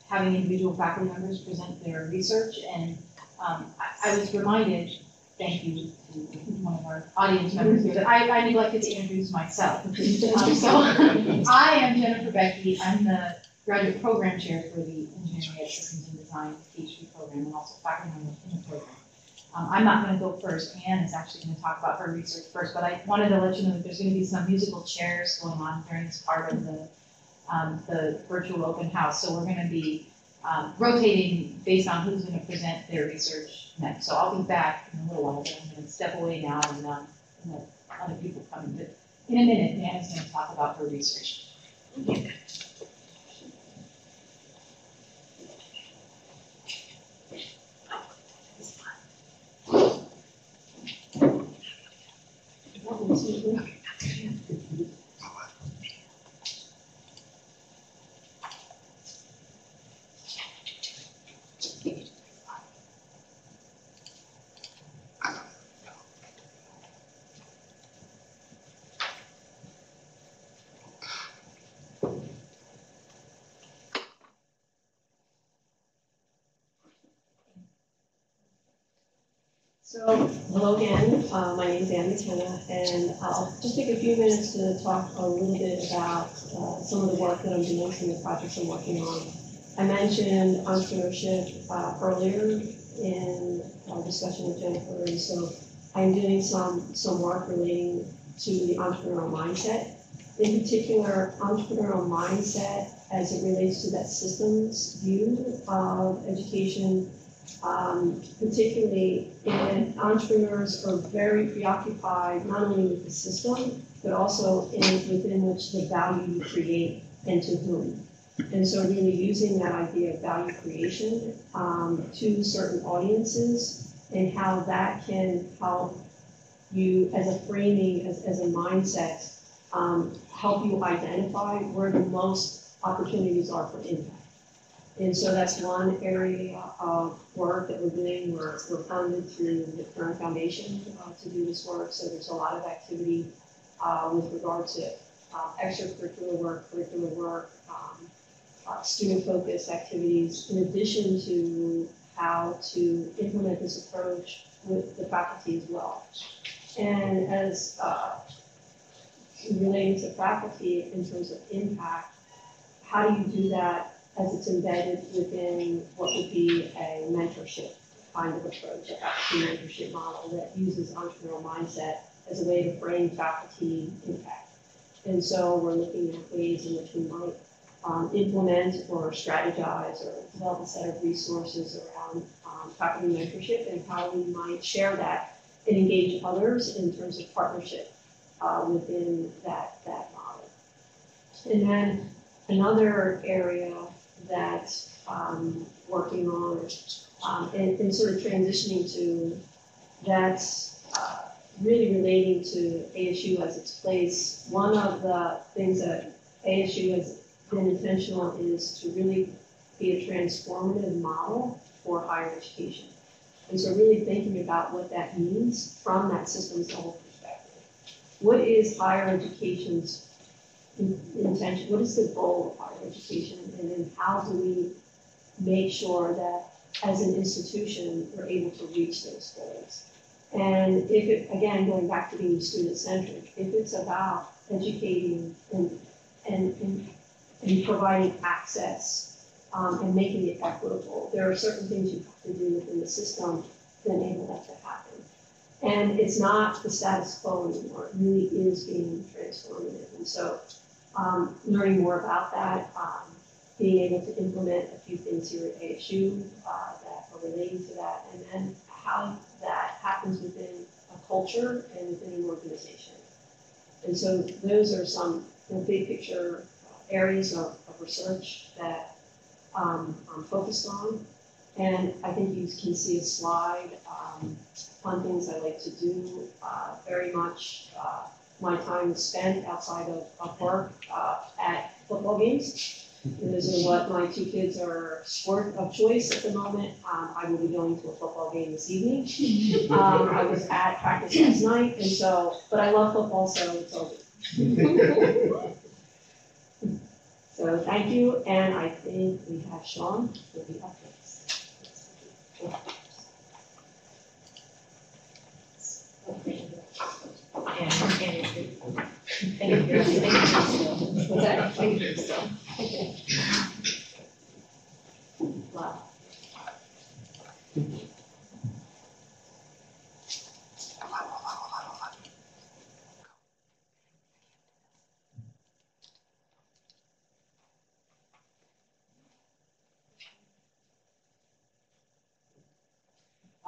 having individual faculty members present their research, and I was reminded, thank you to one of our audience members here, that I neglected to introduce myself. So I am Jennifer Becky. I'm the graduate program chair for the Engineering Ed Systems and Design PhD program, and also faculty member in the program. I'm not going to go first. Anne is actually going to talk about her research first, but I wanted to let you know that there's going to be some musical chairs going on during this part of the virtual open house. So we're going to be rotating based on who's going to present their research next. So I'll be back in a little while, but I'm going to step away now and let other people come in. But in a minute, Anne is going to talk about her research. So, hello again. My name is Anne McKenna, and I'll just take a few minutes to talk a little bit about some of the work that I'm doing, some of the projects I'm working on. I mentioned entrepreneurship earlier in our discussion with Jennifer, and so I'm doing some work relating to the entrepreneurial mindset. In particular, entrepreneurial mindset as it relates to that systems view of education. Particularly in entrepreneurs are very preoccupied not only with the system, but also within which the value you create and to whom. And so really using that idea of value creation to certain audiences and how that can help you as a framing, as a mindset, help you identify where the most opportunities are for impact. And so that's one area of work that we're doing. We're funded through the Current Foundation to do this work. So there's a lot of activity with regard to extracurricular work, curricular work, student-focused activities, in addition to how to implement this approach with the faculty as well. And as relating to faculty in terms of impact, how do you do that as it's embedded within what would be a mentorship kind of approach, a faculty mentorship model that uses entrepreneurial mindset as a way to frame faculty impact. And so we're looking at ways in which we might implement or strategize or develop a set of resources around faculty mentorship and how we might share that and engage others in terms of partnership within that model. And then another area that working on and sort of transitioning to that's really relating to ASU as its place. One of the things that ASU has been intentional is to really be a transformative model for higher education. And so really thinking about what that means from that systems level perspective. What is higher education's intention? What is the goal of higher education? And then how do we make sure that as an institution, we're able to reach those goals? And if it, again, going back to being student-centric, if it's about educating and providing access and making it equitable, there are certain things you have to do within the system to enable that to happen. And it's not the status quo anymore. It really is being transformative. And so learning more about that, being able to implement a few things here at ASU that are relating to that, and then how that happens within a culture and within an organization. And so those are some big picture areas of research that I'm focused on. And I think you can see a slide on things I like to do. Very much my time is spent outside of work at football games. And those are what my two kids are sport of choice at the moment. I will be going to a football game this evening. I was at practice last night, and so, but I love football, so it's over. So thank you, and I think we have Sean for the updates. What's that? Thank you still. Okay. Wow.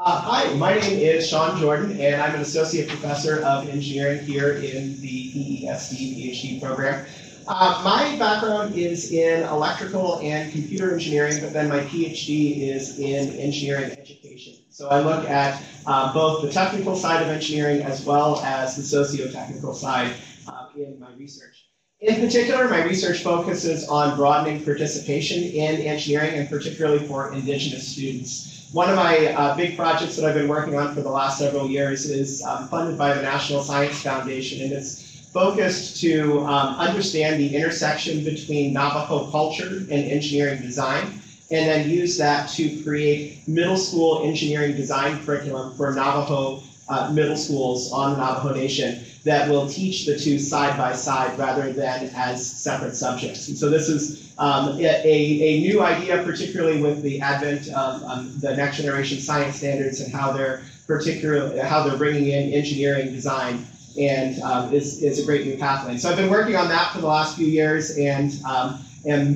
Hi, my name is Sean Jordan, and I'm an associate professor of engineering here in the EESD PhD program. My background is in electrical and computer engineering, but then my PhD is in engineering education. So I look at both the technical side of engineering as well as the socio-technical side in my research. In particular, my research focuses on broadening participation in engineering, and particularly for Indigenous students. One of my big projects that I've been working on for the last several years is funded by the National Science Foundation, and it's focused to understand the intersection between Navajo culture and engineering design, and then use that to create middle school engineering design curriculum for Navajo middle schools on the Navajo Nation that will teach the two side by side rather than as separate subjects. And so this is a new idea, particularly with the advent of the next generation science standards and how they're bringing in engineering design, and is a great new pathway. So I've been working on that for the last few years, and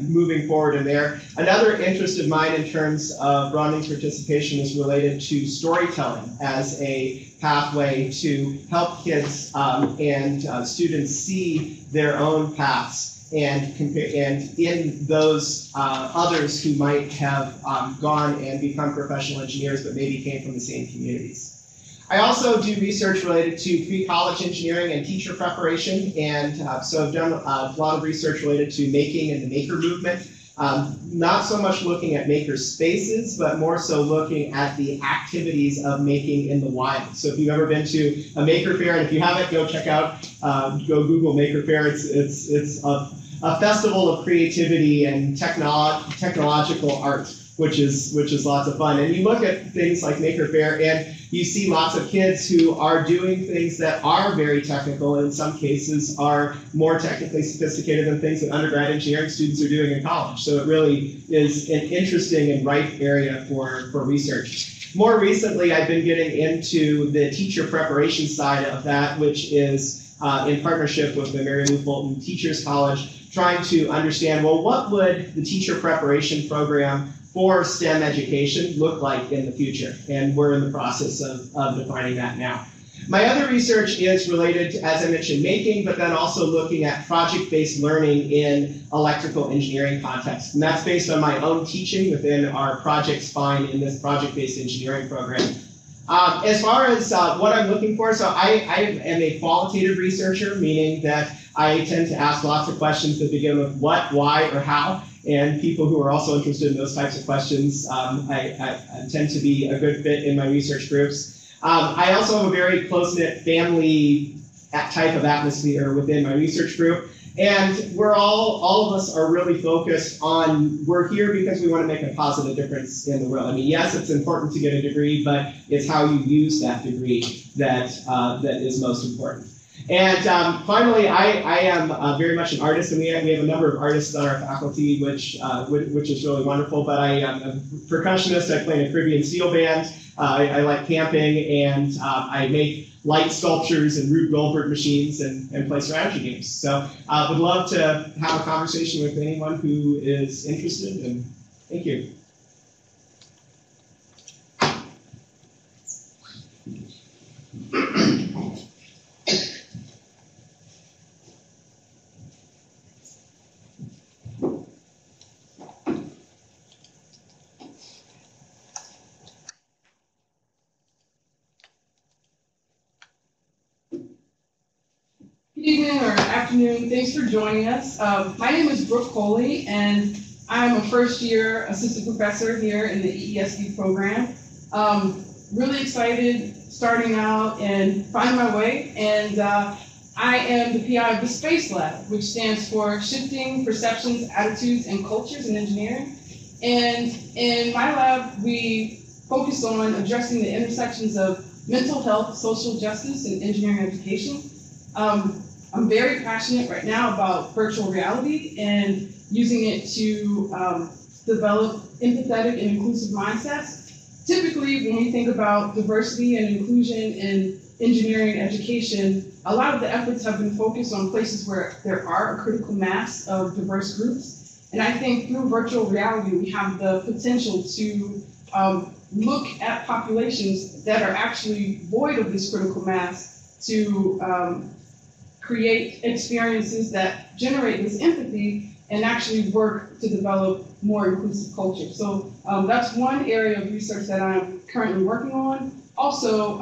moving forward in there. Another interest of mine in terms of broadening participation is related to storytelling as a pathway to help kids and students see their own paths and in those others who might have gone and become professional engineers but maybe came from the same communities. I also do research related to pre-college engineering and teacher preparation, and so I've done a lot of research related to making and the maker movement. Not so much looking at maker spaces, but more so looking at the activities of making in the wild. So if you've ever been to a maker fair, and if you haven't, go check out, go Google maker fair. It's a festival of creativity and technological art, which is lots of fun. And you look at things like maker fair, and you see lots of kids who are doing things that are very technical, and in some cases are more technically sophisticated than things that undergrad engineering students are doing in college. So it really is an interesting and ripe area for research. More recently, I've been getting into the teacher preparation side of that, which is in partnership with the Mary Lou Fulton Teachers College, trying to understand, well, what would the teacher preparation program for STEM education look like in the future? And we're in the process of defining that now. My other research is related to, as I mentioned, making, but then also looking at project-based learning in electrical engineering context. And that's based on my own teaching within our project spine in this project-based engineering program. As far as what I'm looking for, so I am a qualitative researcher, meaning that I tend to ask lots of questions that begin with what, why, or how. And people who are also interested in those types of questions, I tend to be a good fit in my research groups. I also have a very close-knit family type of atmosphere within my research group. And we're all of us are really focused on, we're here because we want to make a positive difference in the world. I mean, yes, it's important to get a degree, but it's how you use that degree that is most important. And finally, I am very much an artist, and we have a number of artists on our faculty, which is really wonderful. But I am a percussionist. I play in a Caribbean steel band. I like camping, and I make light sculptures and Rube Goldberg machines and play strategy games. So I would love to have a conversation with anyone who is interested, and thank you. Good evening or afternoon. Thanks for joining us. My name is Brooke Coley, and I'm a first-year assistant professor here in the EESD program. Really excited starting out and finding my way. And I am the PI of the Space Lab, which stands for Shifting Perceptions, Attitudes, and Cultures in Engineering. And in my lab, we focus on addressing the intersections of mental health, social justice, and engineering education. I'm very passionate right now about virtual reality and using it to develop empathetic and inclusive mindsets. Typically, when we think about diversity and inclusion in engineering education, a lot of the efforts have been focused on places where there are a critical mass of diverse groups. And I think through virtual reality, we have the potential to look at populations that are actually void of this critical mass to create experiences that generate this empathy and actually work to develop more inclusive culture. So that's one area of research that I'm currently working on. Also,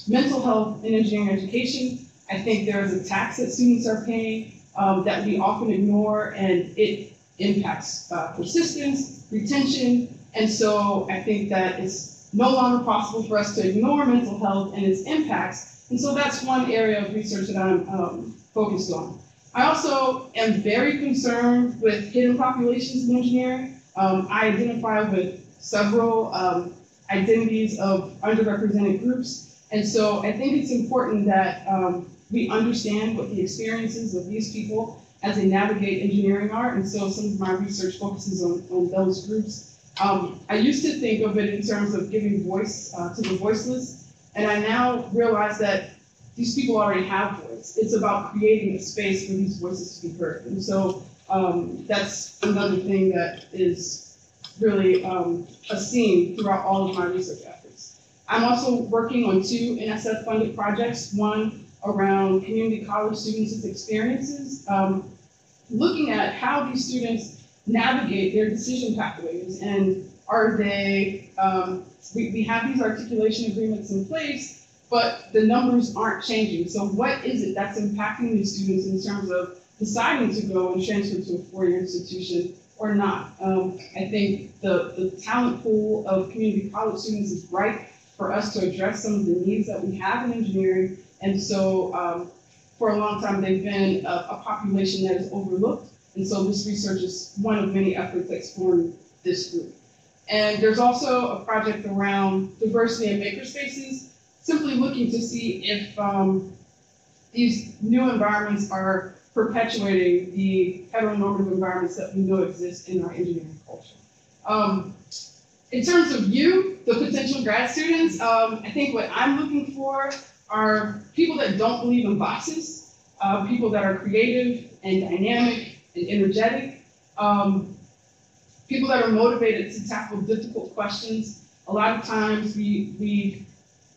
mental health in engineering education. I think there's a tax that students are paying that we often ignore, and it impacts persistence, retention, and so I think that it's no longer possible for us to ignore mental health and its impacts, and so that's one area of research that I'm focused on. I also am very concerned with hidden populations in engineering. I identify with several identities of underrepresented groups, and so I think it's important that we understand what the experiences of these people as they navigate engineering are, and so some of my research focuses on those groups. I used to think of it in terms of giving voice to the voiceless, and I now realize that these people already have voice. It's about creating a space for these voices to be heard, and so that's another thing that is really a theme throughout all of my research efforts. I'm also working on 2 NSF-funded projects, one around community college students' experiences, looking at how these students navigate their decision pathways, and are they, we have these articulation agreements in place, but the numbers aren't changing. So what is it that's impacting these students in terms of deciding to go and transfer to a 4-year institution or not? I think the talent pool of community college students is ripe for us to address some of the needs that we have in engineering, and so for a long time they've been a population that is overlooked. And so this research is one of many efforts exploring this group. And there's also a project around diversity in makerspaces, simply looking to see if these new environments are perpetuating the heteronormative environments that we know exist in our engineering culture. In terms of you, the potential grad students, I think what I'm looking for are people that don't believe in boxes, people that are creative and dynamic and energetic, people that are motivated to tackle difficult questions. A lot of times we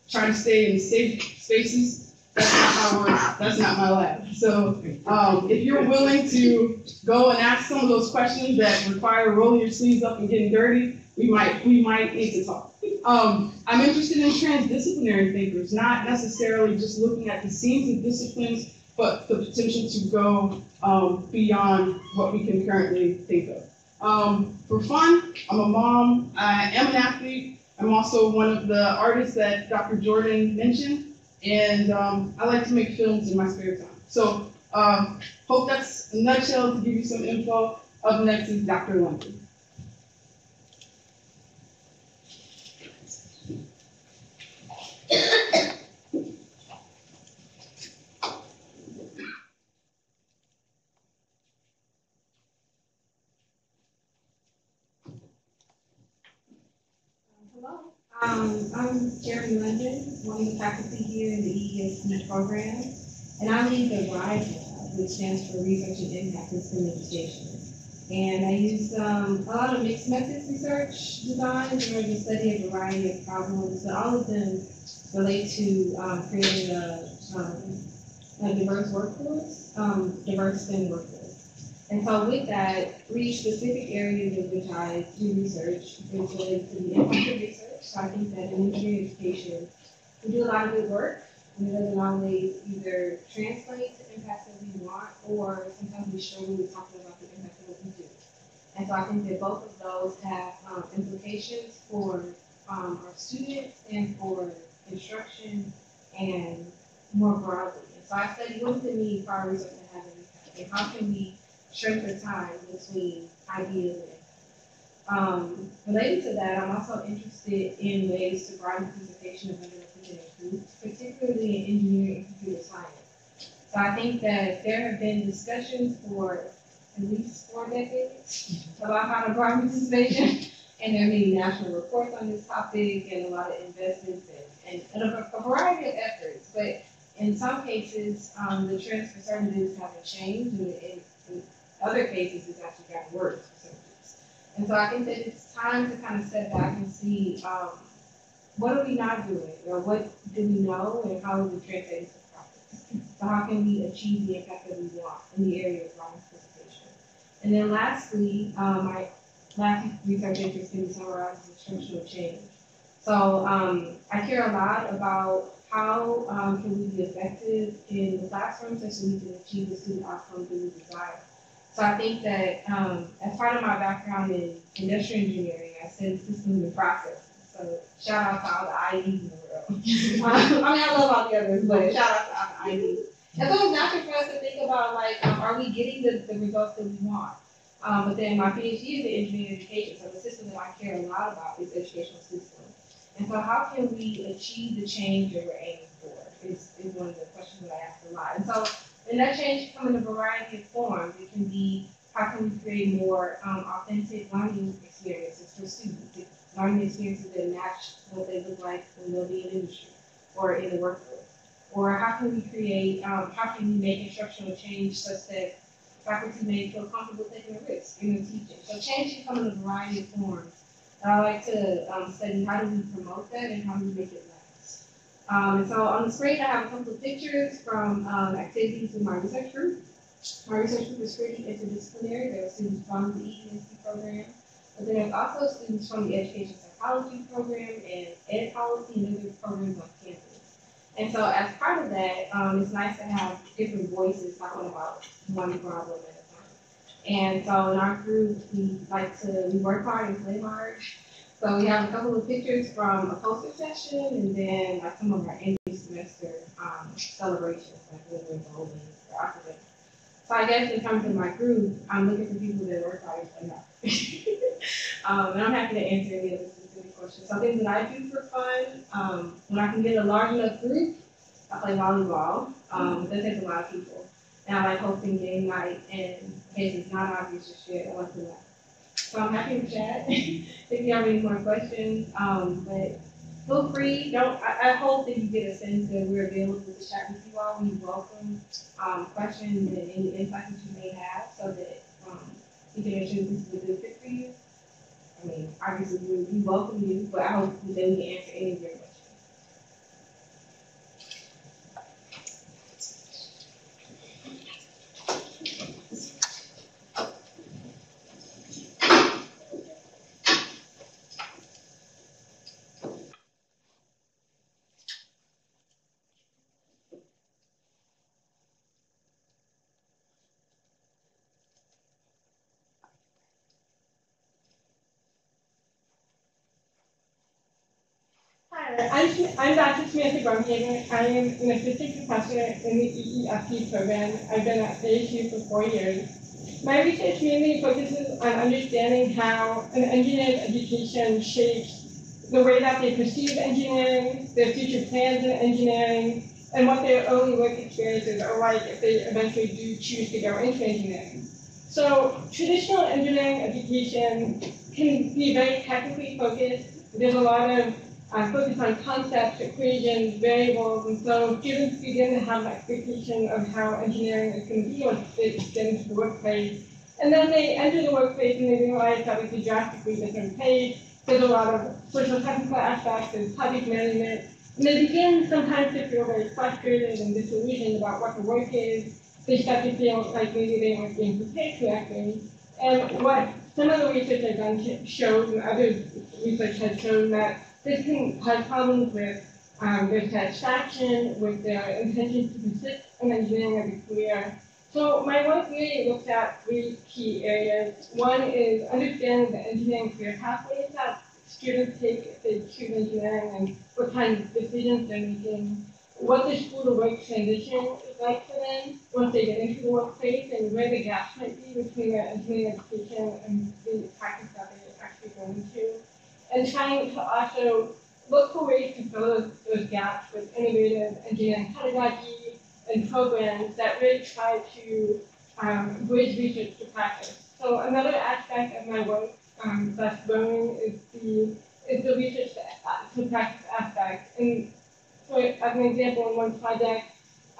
try to stay in safe spaces. That's not how it works. That's not my lab. So if you're willing to go and ask some of those questions that require rolling your sleeves up and getting dirty, we might need to talk. I'm interested in transdisciplinary thinkers, not necessarily just looking at the seams of disciplines, but the potential to go beyond what we can currently think of. For fun, I'm a mom, I am an athlete. I'm also one of the artists that Dr. Jordan mentioned, and I like to make films in my spare time. So hope that's a nutshell to give you some info. Up next is Dr. London. Hello, I'm Jeremy London, one of the faculty here in the EESD program, and I lead the RISE Lab, which stands for Research and Impact in STEM Education. And I use a lot of mixed methods research designs in order to study a variety of problems, but all of them relate to creating a diverse workforce, diverse STEM workforce. And so with that, 3 specific areas in which I do research is related to the impact of research. So I think that in engineering education, we do a lot of good work, and it doesn't always either translate to impacts that we want, or sometimes we struggle with talking about the impact of what we do. And so I think that both of those have implications for our students and for instruction and more broadly. And So I studied what does it mean for our research to have an impact, and how can we shrink the time between ideas and related to that, I'm also interested in ways to broaden participation of underrepresented groups, particularly in engineering and computer science. So I think that there have been discussions for at least 4 decades about how to broaden participation, and there are many national reports on this topic and a lot of investments and a variety of efforts. But in some cases, the trends for certain groups haven't changed, and in other cases, it's actually gotten worse for certain groups. And so I think that it's time to kind of step back and see what are we not doing, or what do we know, and how do we translate into practice? So how can we achieve the impact that we want in the area of broaden participation? And then lastly, my last research interest can be summarized as instructional change. So I care a lot about how can we be effective in the classroom so we can achieve the student outcomes that we desire. So I think that as part of my background in industrial engineering, I studied systems and processes. So shout out to all the IEs in the world. I mean, I love all the others, but shout out to all the IEs. And so it's natural for us to think about, like, are we getting the results that we want? But then my PhD is in engineering education, so the system that I care a lot about is the educational system. And so how can we achieve the change that we're aiming for is one of the questions that I ask a lot. And so, and that change can come in a variety of forms. It can be, how can we create more authentic learning experiences for students, learning experiences that match what they look like when they'll be in industry or in the workforce. Or how can we create, how can we make instructional change such that faculty may feel comfortable taking a risk in their teaching. So change can come in a variety of forms. And I like to study how do we promote that and how do we make it last. And so on the screen I have a couple of pictures from activities in my research group. My research group is pretty interdisciplinary. There are students from the EESD program, but then there's also students from the education psychology program and ed policy and other programs on campus. And so as part of that, it's nice to have different voices talking about one problem at a time. And so in our group, we work hard and play hard. So we have a couple of pictures from a poster session, and then like some of our end of semester celebrations, like when we're enrolling or academic. So I guess in terms of my group, I'm looking for people that work hard and play hard. And I'm happy to answer any other specific questions. Something that I do for fun, when I can get a large enough group, I play volleyball. That takes a lot of people. And I like hosting game night, and in case it's not obvious just yet, I want to know. So I'm happy to chat if you have any more questions. But feel free. I hope that you get a sense that we're available to chat with you all. We welcome questions and any insights that you may have, so that we can ensure this is a good fit for you. I mean, obviously we welcome you, but I hope that we can answer any of your questions. Hi, I'm Dr. Samantha Brumhagen. I am an assistant professor in the EESD program. I've been at ASU for 4 years. My research mainly focuses on understanding how an engineering education shapes the way that they perceive engineering, their future plans in engineering, and what their early work experiences are like if they eventually do choose to go into engineering. So traditional engineering education can be very technically focused. There's a lot of focus on concepts, equations, variables, and so students begin to have an expectation of how engineering is going to be once they get into the workplace. And then they enter the workplace and they realize that it's a drastically different pace. There's a lot of social technical aspects, there's project management, and they begin sometimes to feel very frustrated and disillusioned about what the work is. They start to feel like maybe they weren't being prepared correctly. And what some of the research I've done shows, and other research has shown, that this can cause problems with their satisfaction, with their intention to persist in engineering as a career. So my work really looks at 3 key areas. One is understanding the engineering career pathways that students take if they choose engineering and what kind of decisions they're making. what the school to work transition is like for them once they get into the workplace, and where the gaps might be between their engineering education and the practice that they're actually going to, and trying to also look for ways to fill those gaps with innovative engineering pedagogy and programs that really try to bridge research to practice. So another aspect of my work that's growing is the research to practice aspect. And for as an example, in one project,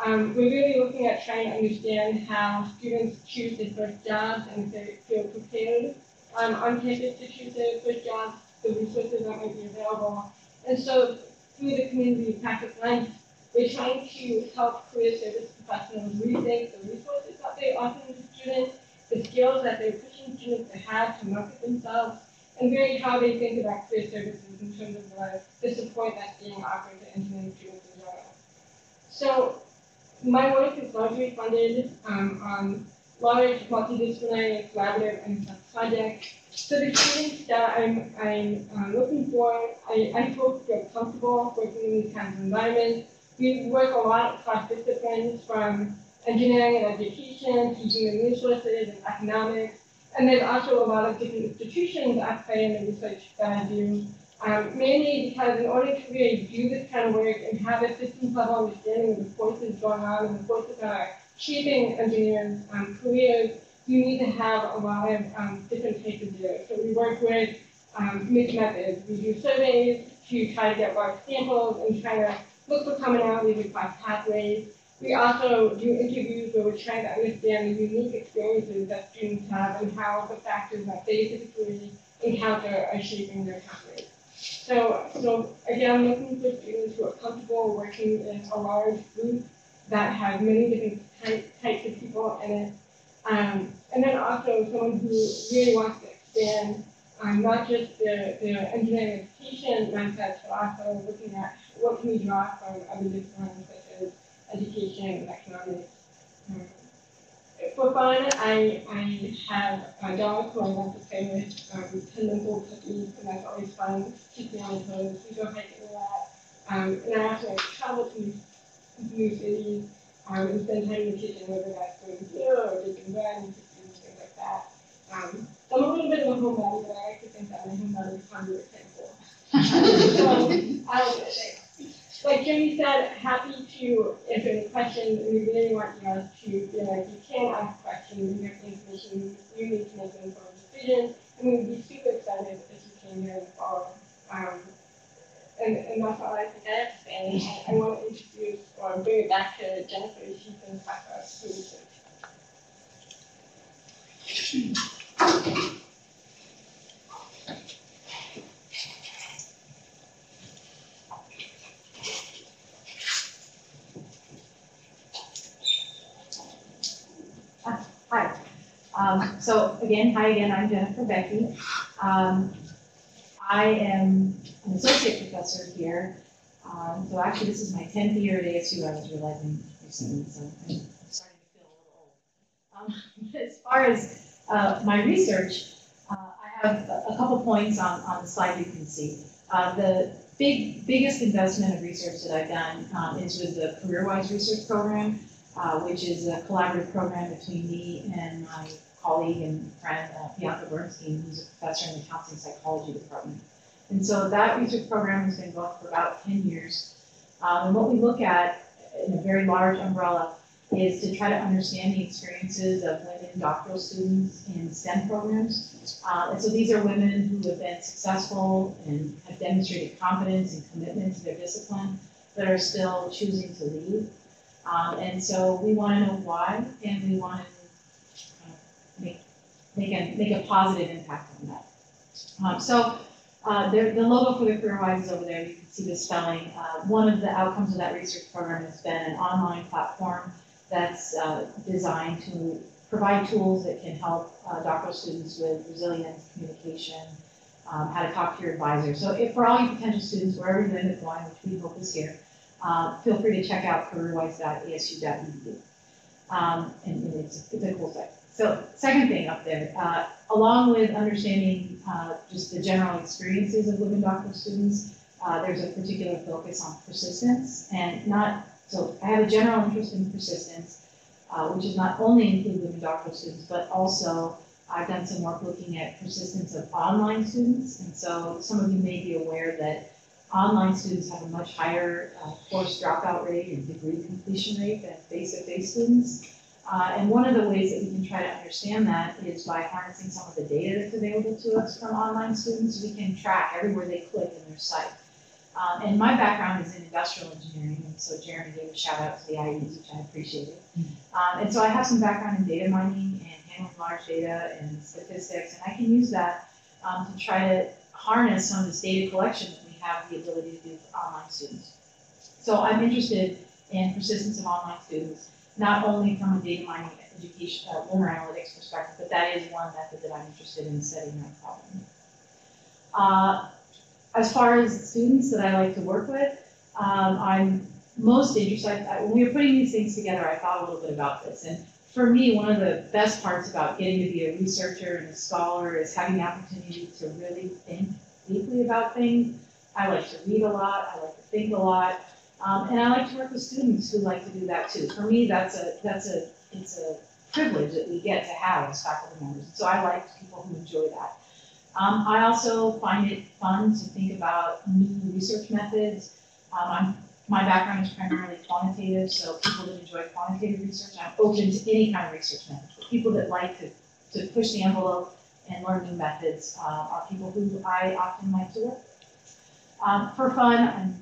we're really looking at trying to understand how students choose their first jobs and if they feel prepared on campus to choose their first jobs, the resources that might be available. And so through the community practice lens, we're trying to help career service professionals rethink the resources that they offer to students, the skills that they're pushing students to have to market themselves, and really how they think about career services in terms of the support that's being offered to engineering students in general. So my work is largely funded on large multidisciplinary, collaborative, and projects. So the students that I'm looking for, I hope feel comfortable working in these kinds of environments. We work a lot across disciplines from engineering and education to human resources and economics. And there's also a lot of different institutions at play in the research that I do, mainly because in order to really do this kind of work and have a systems level understanding of the forces going on and the forces that are shaping engineers' careers, you need to have a lot of different types of data. So we work with mixed methods. We do surveys to try to get large samples and try to look for commonalities across pathways. We also do interviews where we're trying to understand the unique experiences that students have and how the factors that they typically encounter are shaping their pathways. So again, I'm looking for students who are comfortable working in a large group that has many different types of people in it. And then also someone who really wants to expand not just the engineering education mindsets, but also looking at what can we draw from other disciplines such as education and economics. For fun, I have a dog who I love to play with, 10-month-old puppy, and that's always fun, keep me on my toes. We go hiking a lot. And I also like to travel to new cities and spend time in the kitchen, whether that's going to beer or baking bread and things like that. So I'm a little bit of a homebody, but I like to think that my homebody is fun to attend for. So, like Jimmy said, happy to answer any questions, and we really want you guys to feel like you can ask questions and get the information you need to make an informed decision, and we'd be super excited if you came here in the fall. And that's all I think I have to say. I want to introduce or bring it back to Jennifer. She can talk about her research. Hi. So again, I'm Jennifer Becky. I am an associate professor here. So actually this is my 10th year at ASU, I was realizing recently, so I'm starting to feel a little old. But as far as my research, I have a couple points on the slide you can see. The biggest investment of research that I've done is with the CareerWise research program, which is a collaborative program between me and my colleague and friend, Bianca Bernstein, who's a professor in the counseling psychology department. And so that research program has been going for about 10 years. And what we look at in a very large umbrella is to try to understand the experiences of women doctoral students in STEM programs. And so these are women who have been successful and have demonstrated competence and commitment to their discipline, but are still choosing to leave. And so we want to know why, and we want to make a positive impact on that. The logo for the CareerWise is over there. You can see the spelling. One of the outcomes of that research program has been an online platform that's designed to provide tools that can help doctoral students with resilience, communication, how to talk to your advisor. So for all you potential students, wherever you end up going, which we hope is here, feel free to check out careerwise.asu.edu. And it's a cool site. So second thing up there, along with understanding just the general experiences of women doctoral students, there's a particular focus on persistence and so I have a general interest in persistence, which is not only include women doctoral students, but also I've done some work looking at persistence of online students. And so some of you may be aware that online students have a much higher course dropout rate and degree completion rate than face-to-face students. And one of the ways that we can try to understand that is by harnessing some of the data that's available to us from online students. We can track everywhere they click in their site. And my background is in industrial engineering, and so Jeremy gave a shout out to the IEs, which I appreciated. And so I have some background in data mining and handling large data and statistics, and I can use that to try to harness some of this data collection that we have the ability to do for online students. So I'm interested in persistence of online students, not only from a data mining education, learner analytics perspective, but that is one method that I'm interested in studying that problem. As far as students that I like to work with, I'm most interested, when we were putting these things together, I thought a little bit about this. And for me, one of the best parts about getting to be a researcher and a scholar is having the opportunity to really think deeply about things. I like to read a lot, I like to think a lot, and I like to work with students who like to do that too. For me, it's a privilege that we get to have as faculty members. So I like people who enjoy that. I also find it fun to think about new research methods. My background is primarily quantitative, so people that enjoy quantitative research, I'm open to any kind of research method. But people that like to push the envelope and learn new methods are people who I often like to work with. For fun,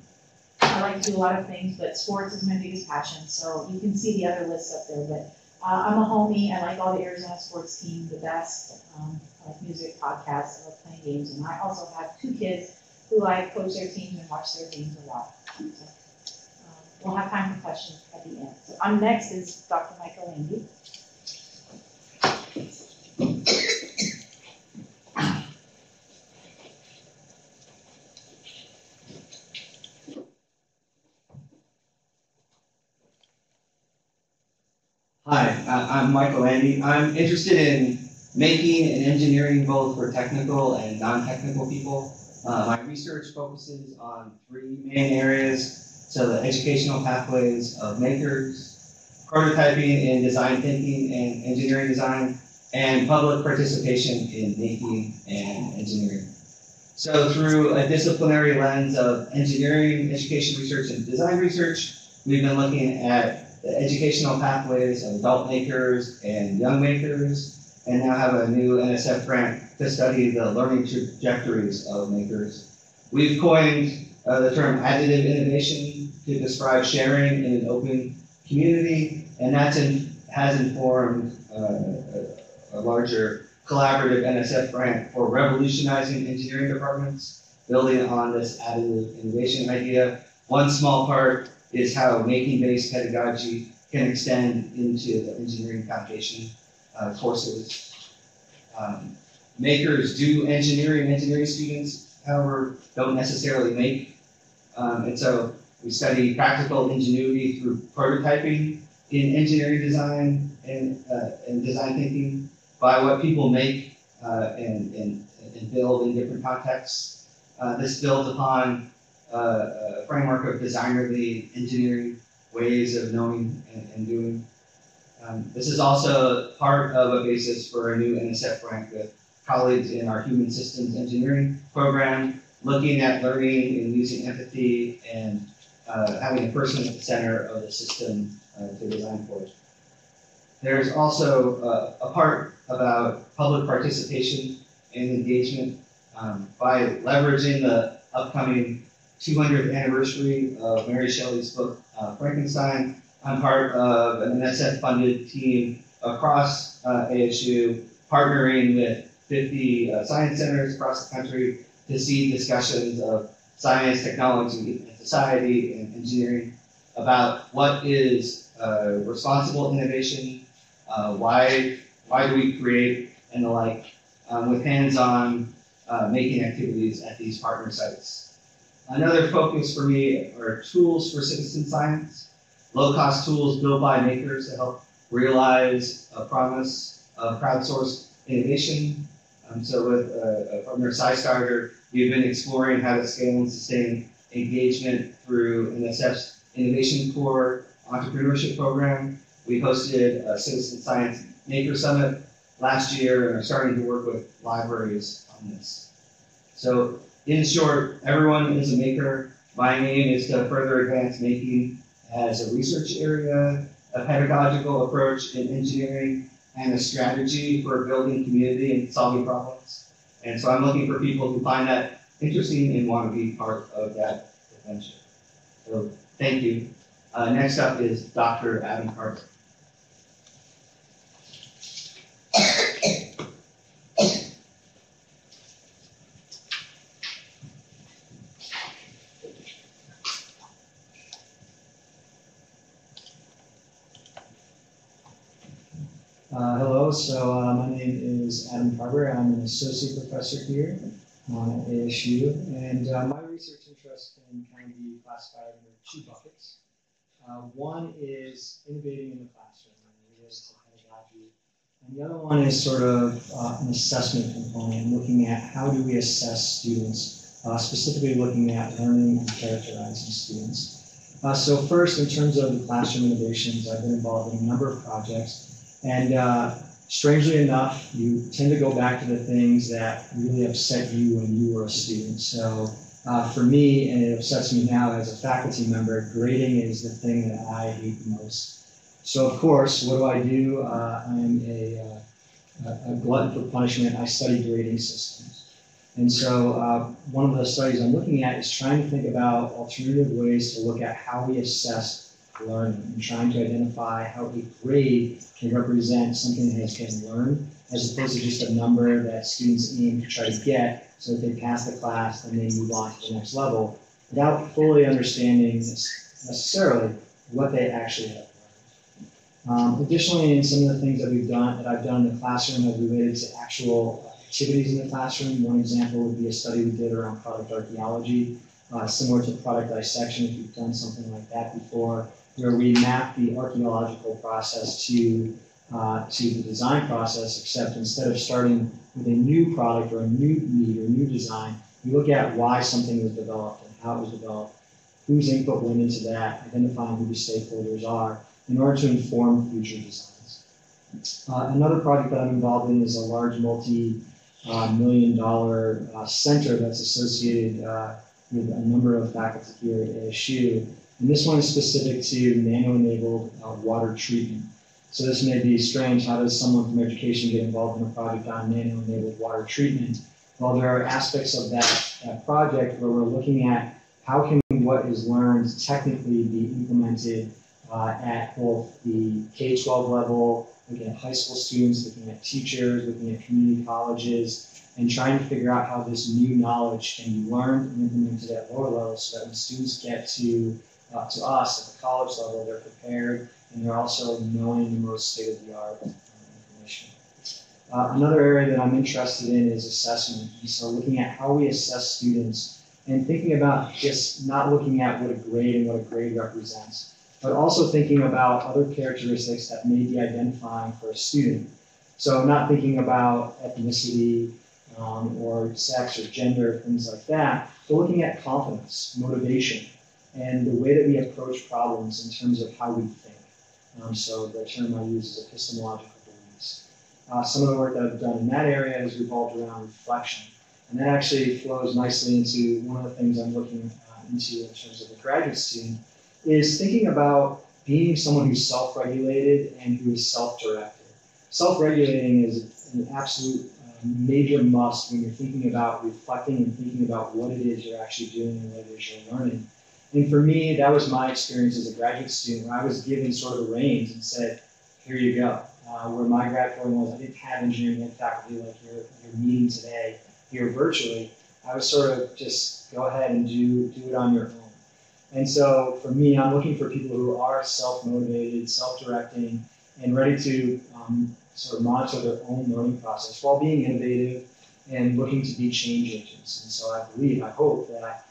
I like to do a lot of things, but sports is my biggest passion, so you can see the other lists up there. But I'm a homie. I like all the Arizona sports teams the best. I like music, podcasts, I love playing games, and I also have 2 kids who I coach their teams and watch their games a lot. So, we'll have time for questions at the end. So next is Dr. Michael Lange. Hi, I'm Michael Lange. I'm interested in making and engineering both for technical and non-technical people. My research focuses on 3 main areas. So the educational pathways of makers, prototyping in design thinking and engineering design, and public participation in making and engineering. So through a disciplinary lens of engineering, education research, and design research, we've been looking at the educational pathways of adult makers and young makers, and now have a new NSF grant to study the learning trajectories of makers. We've coined the term additive innovation to describe sharing in an open community, and that has informed a larger collaborative NSF grant for revolutionizing engineering departments, building on this additive innovation idea. One small part is how making-based pedagogy can extend into the engineering foundation courses. Makers do engineering students, however, don't necessarily make. And so we study practical ingenuity through prototyping in engineering design and design thinking by what people make and build in different contexts. This builds upon a framework of designer-led engineering ways of knowing and doing. This is also part of a basis for a new NSF grant with colleagues in our human systems engineering program, looking at learning and using empathy and having a person at the center of the system to design for it. There's also a part about public participation and engagement by leveraging the upcoming 200th anniversary of Mary Shelley's book, Frankenstein. I'm part of an NSF-funded team across ASU, partnering with 50 science centers across the country to see discussions of science, technology, and society and engineering about what is responsible innovation, why do we create, and the like, with hands-on making activities at these partner sites. Another focus for me are tools for citizen science, low-cost tools built by makers to help realize a promise of crowdsourced innovation. So with a partner SciStarter, We've been exploring how to scale and sustain engagement through NSF's Innovation Core Entrepreneurship Program. We hosted a Citizen Science Maker Summit last year and are starting to work with libraries on this. So in short, everyone is a maker. My aim is to further advance making as a research area, a pedagogical approach in engineering, and a strategy for building community and solving problems. And so I'm looking for people who find that interesting and want to be part of that adventure. So thank you. Next up is Dr. Adam Carter. Hello, so my name is Adam Carter. I'm an associate professor here at ASU, and my research interests can kind of be classified under two buckets. One is innovating in the classroom, and related to pedagogy, and the other one is sort of an assessment component, looking at how do we assess students, specifically looking at learning and characterizing students. So first, in terms of the classroom innovations, I've been involved in a number of projects. And strangely enough, you tend to go back to the things that really upset you when you were a student. So for me, and it upsets me now as a faculty member, grading is the thing that I hate the most. So of course, what do? I'm a glutton for punishment. I study grading systems. And so one of the studies I'm looking at is trying to think about alternative ways to look at how we assess learning and trying to identify how a grade can represent something that has been learned as opposed to just a number that students aim to try to get so that they pass the class and they move on to the next level without fully understanding necessarily what they actually have learned. Additionally, in some of the things that I've done in the classroom have related to actual activities in the classroom. One example would be a study we did around product archaeology, similar to product dissection if you've done something like that before, where we map the archaeological process to the design process, except instead of starting with a new product or a new need or new design, we look at why something was developed and how it was developed, whose input went into that, identifying who the stakeholders are in order to inform future designs. Another project that I'm involved in is a large multi-million-dollar center that's associated with a number of faculty here at ASU. And this one is specific to nano-enabled water treatment. So this may be strange. How does someone from education get involved in a project on nano-enabled water treatment? Well, there are aspects of that project where we're looking at how can what is learned technically be implemented at both the K-12 level, looking at high school students, looking at teachers, looking at community colleges, and trying to figure out how this new knowledge can be learned and implemented at lower levels so that when students get to us at the college level, they're prepared and they're also knowing the most state-of-the-art information. Another area that I'm interested in is assessment. And so looking at how we assess students and thinking about just not looking at what a grade represents, but also thinking about other characteristics that may be identifying for a student. So not thinking about ethnicity or sex or gender, things like that, but looking at confidence, motivation, and the way that we approach problems in terms of how we think. So the term I use is epistemological beliefs. Some of the work that I've done in that area has revolved around reflection. And that actually flows nicely into one of the things I'm looking into in terms of a graduate student, is thinking about being someone who's self-regulated and who is self-directed. Self-regulating is an absolute major must when you're thinking about reflecting and thinking about what it is you're actually doing and what it is you're learning. And for me, that was my experience as a graduate student, where I was given sort of the reins and said, here you go. Where my grad program was, I didn't have engineering and faculty like you're meeting today here virtually. I was sort of just go ahead and do it on your own. And so for me, I'm looking for people who are self-motivated, self-directing, and ready to sort of monitor their own learning process while being innovative and looking to be change agents. And so I hope that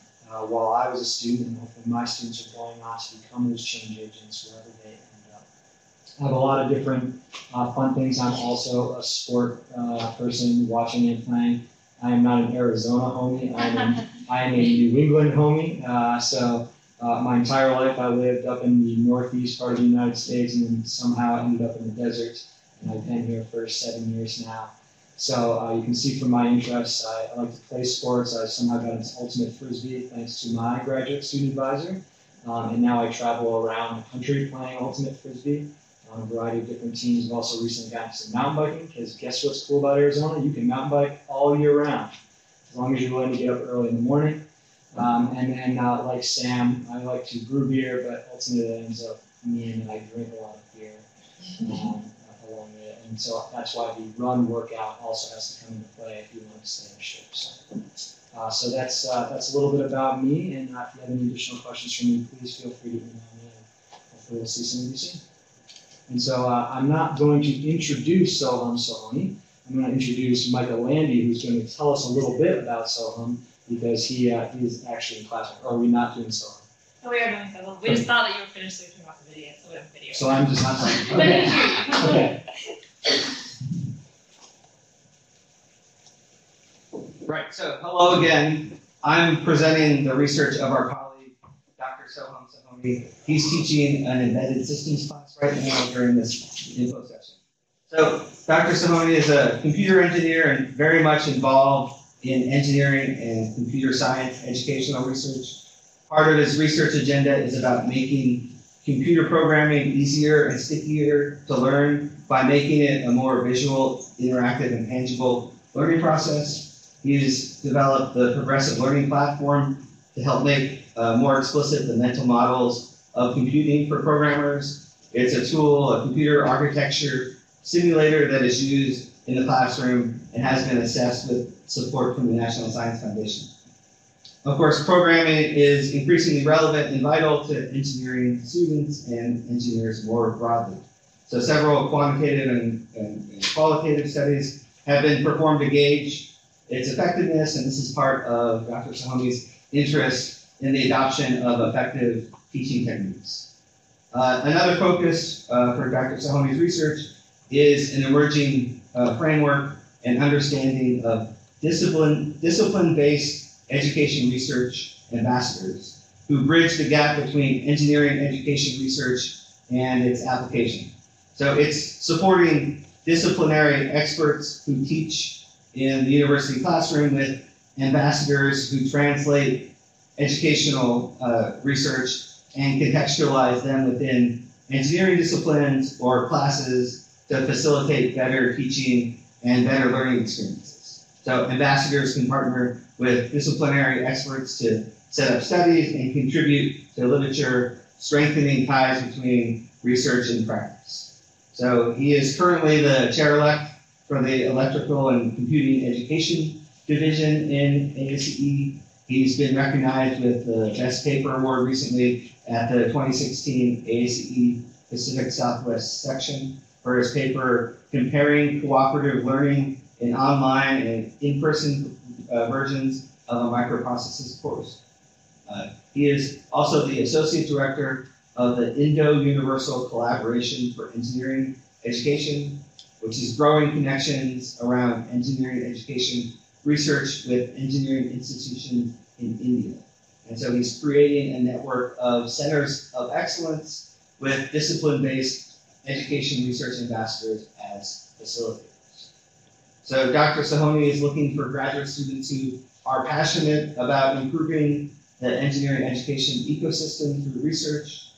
while I was a student, and hopefully my students are going on to become those change agents wherever they end up. I have a lot of different fun things. I'm also a sport person, watching and playing. I am not an Arizona homie. I am a New England homie. My entire life I lived up in the northeast part of the United States and then somehow ended up in the desert. And I've been here for 7 years now. So you can see from my interests, I like to play sports. I somehow got into ultimate frisbee thanks to my graduate student advisor. And now I travel around the country playing ultimate frisbee on a variety of different teams. I've also recently gotten into mountain biking because guess what's cool about Arizona? You can mountain bike all year round as long as you're willing to get up early in the morning. And then like Sam, I like to brew beer, but ultimately it ends up meaning that I drink a lot of beer along with it. And so that's why the run workout also has to come into play if you want to stay in shape. So that's a little bit about me, and if you have any additional questions for me, please feel free to email me, and hopefully we'll see some of you soon. And so I'm not going to introduce Soham Sohoni. I'm going to introduce Michael Landy, who's going to tell us a little bit about Soham, because he is actually in class. Or are we not doing Soham? Oh, we are doing Soham. We just thought that you were finished, so we turned off the video, so we have video. So I'm just not talking. Okay. Right, so hello again. I'm presenting the research of our colleague, Dr. Soham Sohoni. He's teaching an embedded systems class right now during this info session. So Dr. Sohoni is a computer engineer and very much involved in engineering and computer science educational research. Part of his research agenda is about making computer programming easier and stickier to learn by making it a more visual, interactive, and tangible learning process. He's developed the progressive learning platform to help make more explicit the mental models of computing for programmers. It's a tool, a computer architecture simulator that is used in the classroom and has been assessed with support from the National Science Foundation. Of course, programming is increasingly relevant and vital to engineering students and engineers more broadly. So several quantitative and qualitative studies have been performed to gauge its effectiveness, and this is part of Dr. Sohoni's interest in the adoption of effective teaching techniques. Another focus for Dr. Sohoni's research is an emerging framework and understanding of discipline-based education research ambassadors who bridge the gap between engineering education research and its application. So it's supporting disciplinary experts who teach in the university classroom with ambassadors who translate educational research and contextualize them within engineering disciplines or classes to facilitate better teaching and better learning experiences. So ambassadors can partner with disciplinary experts to set up studies and contribute to literature, strengthening ties between research and practice. So he is currently the chair-elect for the Electrical and Computing Education Division in ASU. He's been recognized with the Best Paper Award recently at the 2016 ASU Pacific Southwest section for his paper Comparing Cooperative Learning in Online and In-Person Versions of a Microprocessors course. He is also the Associate Director of the Indo-Universal Collaboration for Engineering Education, which is growing connections around engineering education research with engineering institutions in India. And so he's creating a network of centers of excellence with discipline-based education research ambassadors as facilitators. So Dr. Sohoni is looking for graduate students who are passionate about improving the engineering education ecosystem through research,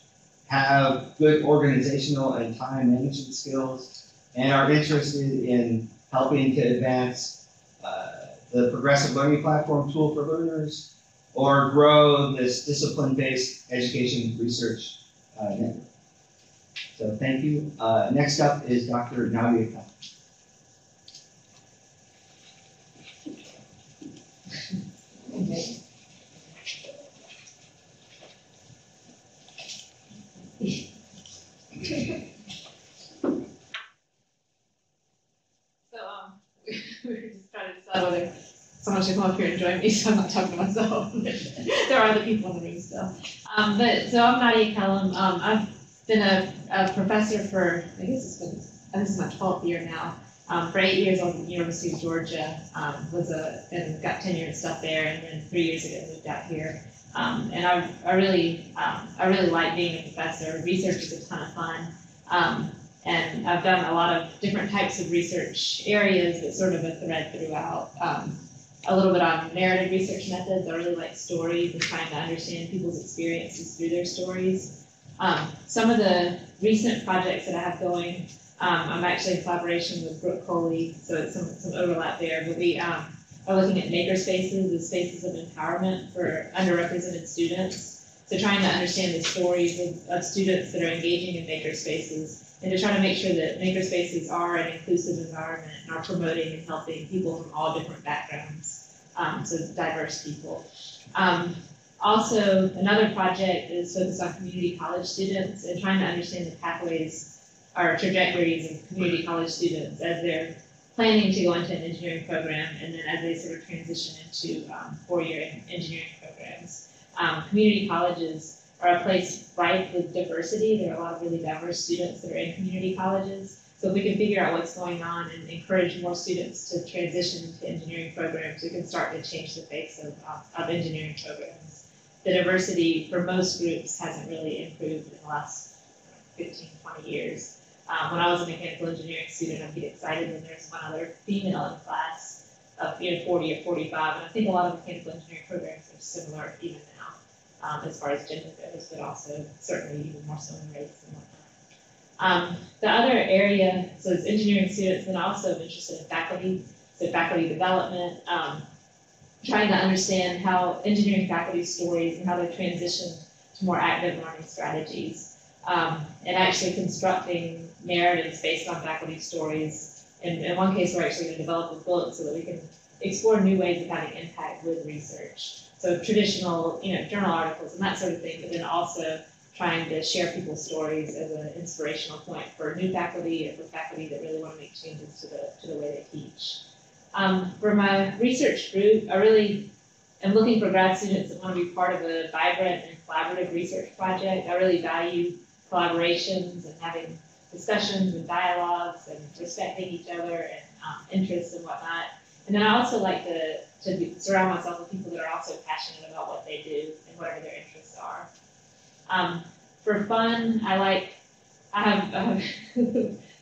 have good organizational and time management skills, and are interested in helping to advance the progressive learning platform tool for learners or grow this discipline-based education research network. So thank you. Next up is Dr. Nadia Khan. We were just trying to decide whether someone should come up here and join me, so I'm not talking to myself. There are other people in the room still. So I'm Nadia Kellum. I've been a professor for, this is my 12th year now For 8 years I was at the University of Georgia, and got tenure and stuff there, and then 3 years ago moved out here. And I really like being a professor. Research is a ton of fun. And I've done a lot of different types of research areas that sort of a thread throughout. A little bit on narrative research methods. I really like stories and trying to understand people's experiences through their stories. Some of the recent projects that I have going, I'm actually in collaboration with Brooke Coley, so it's some overlap there, but we are looking at maker spaces as spaces of empowerment for underrepresented students. So trying to understand the stories of students that are engaging in maker spaces, and to try to make sure that maker spaces are an inclusive environment and are promoting and helping people from all different backgrounds, so diverse people. Also, another project is focused on community college students and trying to understand the pathways or trajectories of community college students as they're planning to go into an engineering program and then as they sort of transition into four-year engineering programs. Community colleges are a place rife with diversity. There are a lot of really diverse students that are in community colleges. So if we can figure out what's going on and encourage more students to transition into engineering programs, we can start to change the face of engineering programs. The diversity for most groups hasn't really improved in the last 15, 20 years. When I was a mechanical engineering student, I'd get excited when there's one other female in class of 40 or 45, and I think a lot of mechanical engineering programs are similar even now, as far as gender goes, but also certainly even more so in race and whatnot. The other area, so it's engineering students, and also interested in faculty, so faculty development, trying to understand how engineering faculty stories and how they transition to more active learning strategies. And actually constructing narratives based on faculty stories. In one case, we're actually going to develop a book so that we can explore new ways of having impact with research. So traditional, journal articles and that sort of thing, but then also trying to share people's stories as an inspirational point for new faculty or for faculty that really want to make changes to the way they teach. For my research group, I really am looking for grad students that want to be part of a vibrant and collaborative research project. I really value collaborations and having discussions and dialogues and respecting each other and interests and whatnot. And then I also like to surround myself with people that are also passionate about what they do and whatever their interests are. For fun, I have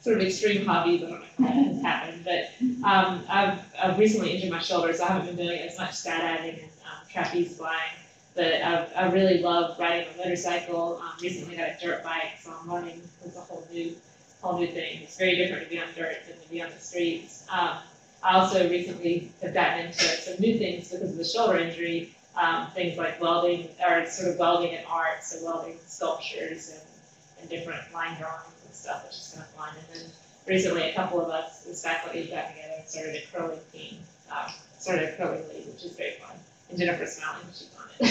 sort of extreme hobbies. I don't know how that has happened, but I've recently injured my shoulder, so I haven't been doing as much skydiving and trapeze flying. But I really love riding a motorcycle. Recently got a dirt bike, so I'm learning. It's a whole new thing. It's very different to be on dirt than to be on the streets. I also recently have gotten into some new things because of the shoulder injury. Things like welding, or sort of welding and art, so welding sculptures and different line drawings and stuff, which is kind of fun. And then recently, a couple of us as faculty got together and started a curling team, started a curling league, which is very fun. And Jennifer's smiling, she's on it.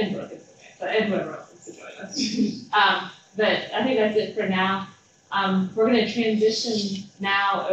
And Brooke is okay, but and whoever else is to join us. But I think that's it for now. We're going to transition now